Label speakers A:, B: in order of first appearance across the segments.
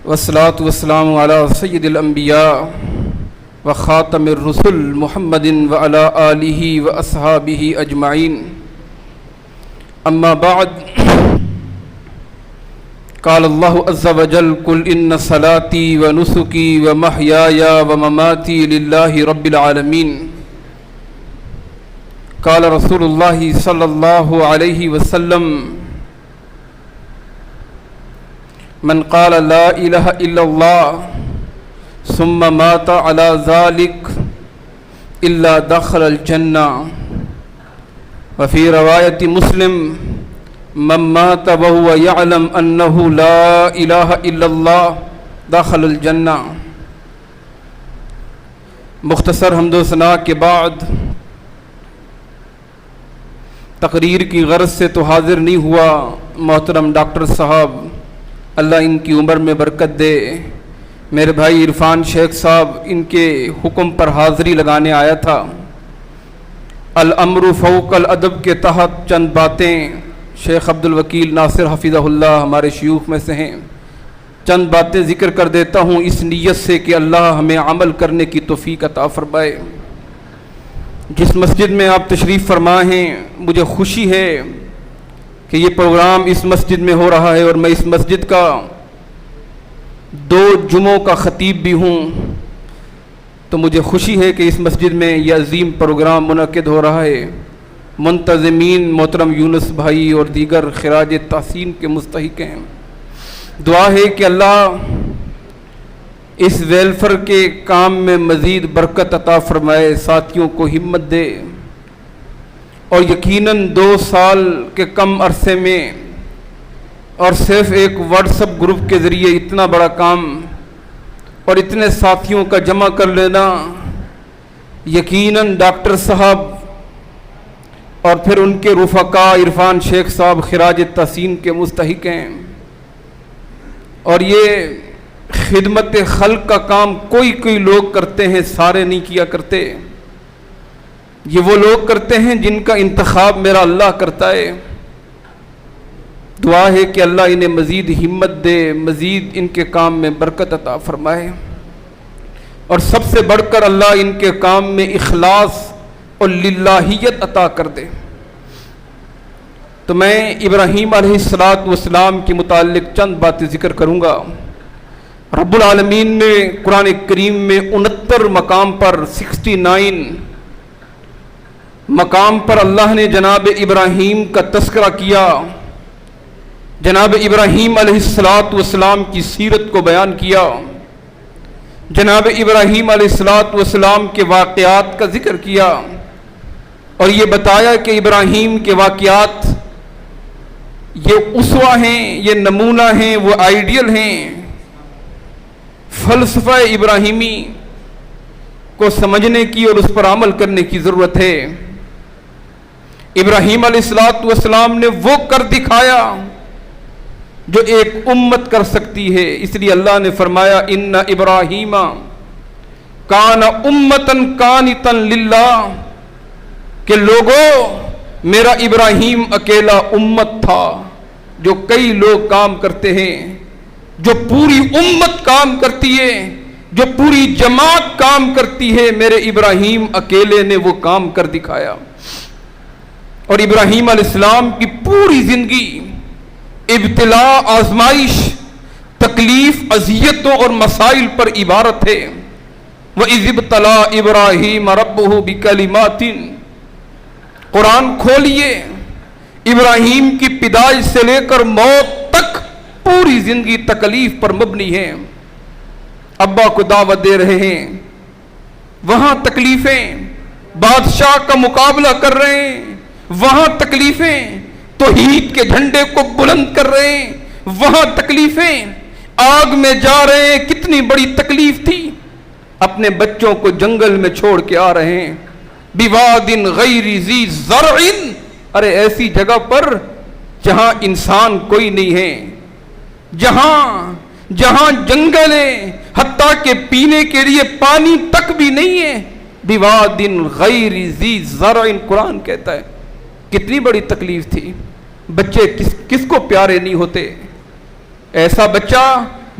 A: والصلاة والسلام على سید الانبیاء وخاتم الرسل محمد وعلى آلہ واصحابہ اجمعین اما بعد قال اللہ عز وجل قل ان صلاتي ونسكي ومحياي ومماتي للہ رب العالمین قال رسول اللہ صلی اللہ علیہ وسلم من قال لا الہ الا اللہ ثم مات على ذلك الا دخل الجنہ وفي روایت مسلم من مات وهو يعلم انه لا الہ الا اللہ دخل الجنہ۔ مختصر حمد و ثنا کے بعد تقریر کی غرض سے تو حاضر نہیں ہوا۔ محترم ڈاکٹر صاحب اللہ ان کی عمر میں برکت دے، میرے بھائی عرفان شیخ صاحب ان کے حکم پر حاضری لگانے آیا تھا۔ الامر فوق الادب کے تحت چند باتیں شیخ عبد الوکیل ناصر حفظہ اللہ ہمارے شیوخ میں سے ہیں، چند باتیں ذکر کر دیتا ہوں اس نیت سے کہ اللہ ہمیں عمل کرنے کی توفیق عطا فرمائے۔ جس مسجد میں آپ تشریف فرما ہیں مجھے خوشی ہے کہ یہ پروگرام اس مسجد میں ہو رہا ہے اور میں اس مسجد کا 2 جمعوں کا خطیب بھی ہوں، تو مجھے خوشی ہے کہ اس مسجد میں یہ عظیم پروگرام منعقد ہو رہا ہے۔ منتظمین محترم یونس بھائی اور دیگر خراج تحسین کے مستحق ہیں۔ دعا ہے کہ اللہ اس ویلفر کے کام میں مزید برکت عطا فرمائے، ساتھیوں کو ہمت دے، اور یقیناً 2 سال کے کم عرصے میں اور صرف ایک واٹس ایپ گروپ کے ذریعے اتنا بڑا کام اور اتنے ساتھیوں کا جمع کر لینا، یقیناً ڈاکٹر صاحب اور پھر ان کے رفقا عرفان شیخ صاحب خراج تحسین کے مستحق ہیں۔ اور یہ خدمت خلق کا کام کوئی لوگ کرتے ہیں، سارے نہیں کیا کرتے۔ یہ وہ لوگ کرتے ہیں جن کا انتخاب میرا اللہ کرتا ہے۔ دعا ہے کہ اللہ انہیں مزید ہمت دے، مزید ان کے کام میں برکت عطا فرمائے، اور سب سے بڑھ کر اللہ ان کے کام میں اخلاص اور للہیت عطا کر دے۔ تو میں ابراہیم علیہ السلام کے متعلق چند باتیں ذکر کروں گا۔ رب العالمین نے قرآن کریم میں 69 مقام پر 69 مقام پر اللہ نے جناب ابراہیم کا تذکرہ کیا، جناب ابراہیم علیہ السلام کی سیرت کو بیان کیا، جناب ابراہیم علیہ السلام کے واقعات کا ذکر کیا، اور یہ بتایا کہ ابراہیم کے واقعات یہ اسوہ ہیں، یہ نمونہ ہیں، وہ آئیڈیل ہیں۔ فلسفہ ابراہیمی کو سمجھنے کی اور اس پر عمل کرنے کی ضرورت ہے۔ ابراہیم علیہ السلام نے وہ کر دکھایا جو ایک امت کر سکتی ہے، اس لیے اللہ نے فرمایا ان ابراہیم کان امتن قانتن للہ، کہ لوگوں میرا ابراہیم اکیلا امت تھا۔ جو کئی لوگ کام کرتے ہیں، جو پوری امت کام کرتی ہے، جو پوری جماعت کام کرتی ہے، میرے ابراہیم اکیلے نے وہ کام کر دکھایا۔ اور ابراہیم علیہ السلام کی پوری زندگی ابتلاء، آزمائش، تکلیف، اذیتوں اور مسائل پر عبارت ہے۔ وَإِذِ ابْتَلَىٰ إِبْرَاهِيمَ رَبُّهُ بِكَلِمَاتٍ، قرآن کھولیے، ابراہیم کی پیدائش سے لے کر موت تک پوری زندگی تکلیف پر مبنی ہے۔ ابا کو دعوت دے رہے ہیں، وہاں تکلیفیں، بادشاہ کا مقابلہ کر رہے ہیں، وہاں تکلیفیں، توحید کے جھنڈے کو بلند کر رہے ہیں، وہاں تکلیفیں، آگ میں جا رہے ہیں، کتنی بڑی تکلیف تھی، اپنے بچوں کو جنگل میں چھوڑ کے آ رہے ہیں، بواد غیر ذی زرع، ارے ایسی جگہ پر جہاں انسان کوئی نہیں ہے، جہاں جنگل ہے، حتیٰ کہ پینے کے لیے پانی تک بھی نہیں ہے، بواد غیر ذی زرع، قرآن کہتا ہے۔ کتنی بڑی تکلیف تھی۔ بچے کس کو پیارے نہیں ہوتے؟ ایسا بچہ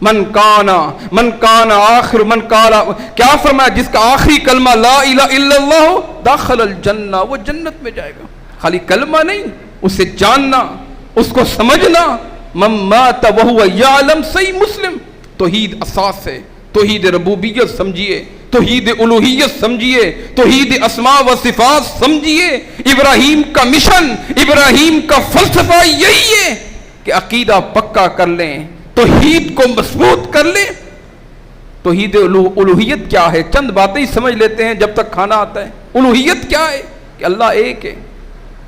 A: من کانا آخر من کالا، کیا فرمایا؟ جس کا آخری کلمہ لا الہ الا اللہ ہو داخل الجنہ، وہ جنت میں جائے گا۔ خالی کلمہ نہیں، اسے جاننا، اس کو سمجھنا۔ من مات وہو یعلم، صحیح مسلم۔ توحید اساس ہے، توحید ربوبیت سمجھیے، توحید الوہیت سمجھیے، توحید اسماء و صفات سمجھیے۔ ابراہیم کا مشن، ابراہیم کا فلسفہ یہی ہے کہ عقیدہ پکا کر لیں، توحید کو مضبوط کر لیں۔ توحید الوہیت کیا ہے؟ چند باتیں ہی سمجھ لیتے ہیں جب تک کھانا آتا ہے۔ الوہیت کیا ہے؟ کہ اللہ ایک ہے،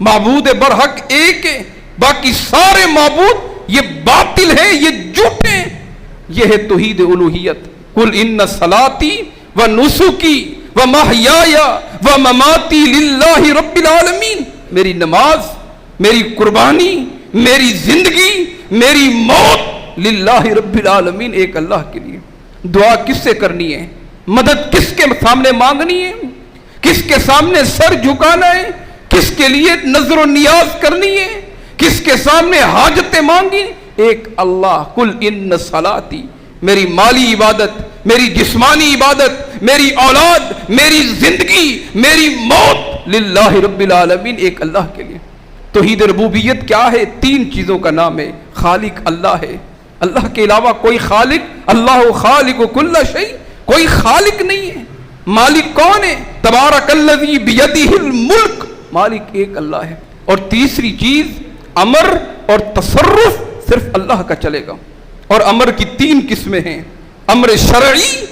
A: معبود برحق ایک ہے، باقی سارے معبود یہ باطل ہیں، یہ جھوٹے ہیں۔ یہ ہے توحید الوہیت۔ قل ان صلاتی و نسکی و محیای و مماتی للہ رب العالمین، میری نماز، میری قربانی، میری زندگی، میری موت للہ رب العالمین، ایک اللہ کے لیے۔ دعا کس سے کرنی ہے؟ مدد کس کے سامنے مانگنی ہے؟ کس کے سامنے سر جھکانا ہے؟ کس کے لیے نظر و نیاز کرنی ہے؟ کس کے سامنے حاجتیں مانگی؟ ایک اللہ۔ قل ان صلاتی، میری مالی عبادت، میری جسمانی عبادت، میری اولاد، میری زندگی، میری موت للہ رب العالمین، ایک اللہ کے لیے۔ توحید ربوبیت کیا ہے؟ تین چیزوں کا نام ہے۔ خالق اللہ ہے، اللہ کے علاوہ کوئی خالق، اللہ خالق کل شیء، کوئی خالق نہیں ہے۔ مالک کون ہے؟ تبارک الذی بیدہ الملک، مالک ایک اللہ ہے۔ اور تیسری چیز امر اور تصرف صرف اللہ کا چلے گا۔ اور امر کی تین قسمیں ہیں۔ امر شرعی،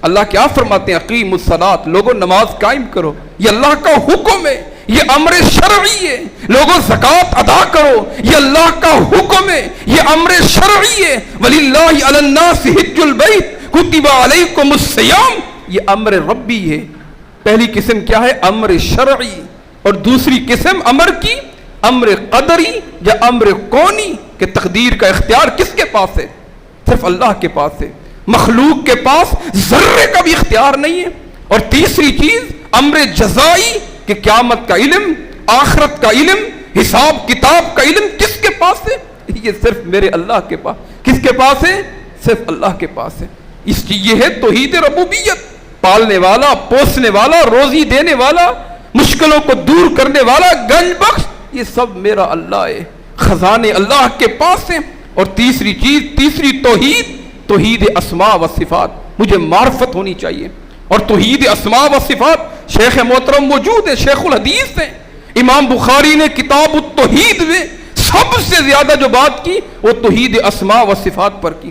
A: اللہ کیا فرماتے ہیں؟ اقیم الصلاۃ، لوگوں نماز قائم کرو، یہ اللہ کا حکم ہے، یہ امر شرعی ہے۔ لوگوں زکوٰۃ ادا کرو، یہ اللہ کا حکم ہے، یہ امر شرعی ہے۔ وَلِلَّهِ عَلَى النَّاسِ حِجُّ الْبَيْتِ كُتِبَ عَلَيْكُمُ الصِّيَامُ، یہ امر ربی ہے۔ پہلی قسم کیا ہے؟ امر شرعی۔ اور دوسری قسم امر کی، امر قدری یا امر کونی، کہ تقدیر کا اختیار کس کے پاس ہے؟ صرف اللہ کے پاس ہے۔ مخلوق کے پاس ذرے کا بھی اختیار نہیں ہے۔ اور تیسری چیز امر جزائی، کہ قیامت کا علم، آخرت کا علم، حساب کتاب کا علم کس کے پاس ہے؟ یہ صرف میرے اللہ کے پاس۔ کس کے پاس ہے؟ صرف اللہ کے پاس ہے۔ اس کی یہ ہے توحید ربوبیت۔ پالنے والا، پوسنے والا، روزی دینے والا، مشکلوں کو دور کرنے والا، گنج بخش، یہ سب میرا اللہ ہے۔ خزانے اللہ کے پاس ہیں۔ اور تیسری چیز، تیسری توحید، توحید اسماء و صفات، مجھے معرفت ہونی چاہیے۔ اور توحید اسماء و صفات، شیخ محترم موجود ہیں، شیخ الحدیث ہیں، امام بخاری نے کتاب التوحید میں سب سے زیادہ جو بات کی وہ توحید اسماء و صفات پر کی۔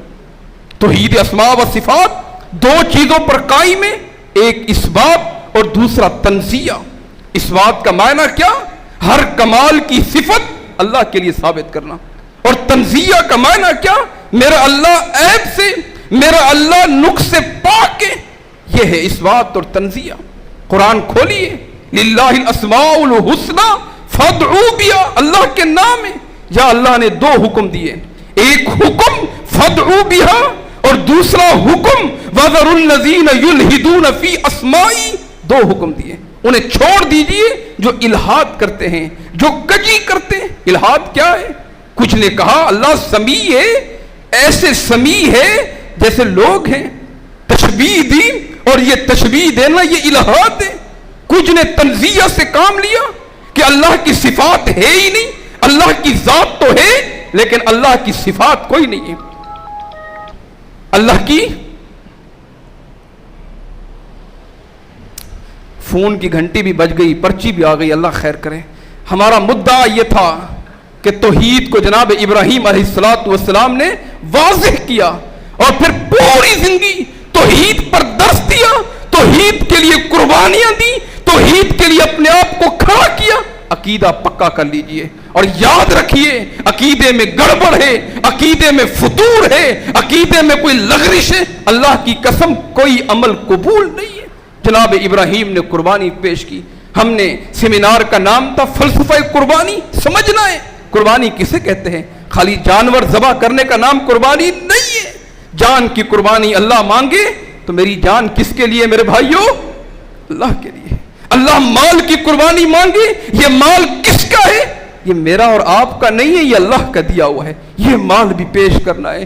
A: توحید اسماء و صفات دو چیزوں پر قائم ہے، ایک اثبات اور دوسرا تنزیہ۔ اثبات کا معنی کیا؟ ہر کمال کی صفت اللہ کے لیے ثابت کرنا۔ اور تنزیہ کا معنی کیا؟ میرا اللہ عیب سے، میرا اللہ نقص سے پاک ہے۔ یہ ہے اثبات اور تنزیہ۔ قرآن کھولیے، للہ الاسماء الحسنی فادعوا بہا، اللہ کے نام ہے۔ یا اللہ نے دو حکم دیے، ایک حکم فادعوا بہا اور دوسرا حکم وذروا الذین یلحدون فی اسمائی، دو حکم دیے۔ انہیں چھوڑ دیجئے جو الہاد کرتے ہیں، جو کجی کرتے ہیں۔ الہاد کیا ہے؟ کچھ نے کہا اللہ سمیع ہے، ایسے سمیع ہے جیسے لوگ ہیں، تشبیہ دی، اور یہ تشبیہ دینا یہ الہاد ہے۔ کچھ نے تنزیہ سے کام لیا کہ اللہ کی صفات ہے ہی نہیں، اللہ کی ذات تو ہے لیکن اللہ کی صفات کوئی نہیں ہے۔ اللہ کی فون کی گھنٹی بھی بج گئی، پرچی بھی آ گئی، اللہ خیر کرے۔ ہمارا مدعا یہ تھا کہ توحید کو جناب ابراہیم علیہ السلام نے واضح کیا اور پھر پوری زندگی توحید پر درس دیا، توحید کے لیے قربانیاں دی، توحید کے لیے اپنے آپ کو کھڑا کیا۔ عقیدہ پکا کر لیجئے اور یاد رکھیے، عقیدے میں گڑبڑ ہے، عقیدے میں فتور ہے، عقیدے میں کوئی لغزش ہے، اللہ کی قسم کوئی عمل قبول نہیں ہے۔ جناب ابراہیم نے قربانی پیش کی۔ ہم نے سیمینار کا نام تھا فلسفہ قربانی، سمجھنا ہے قربانی کسے کہتے ہیں۔ خالی جانور ذبح کرنے کا نام قربانی نہیں ہے۔ جان کی قربانی اللہ مانگے تو میری جان کس کے لیے میرے بھائیوں؟ اللہ کے لیے۔ اللہ مال کی قربانی مانگے، یہ مال کس کا ہے؟ یہ میرا اور آپ کا نہیں ہے، یہ اللہ کا دیا ہوا ہے، یہ مال بھی پیش کرنا ہے۔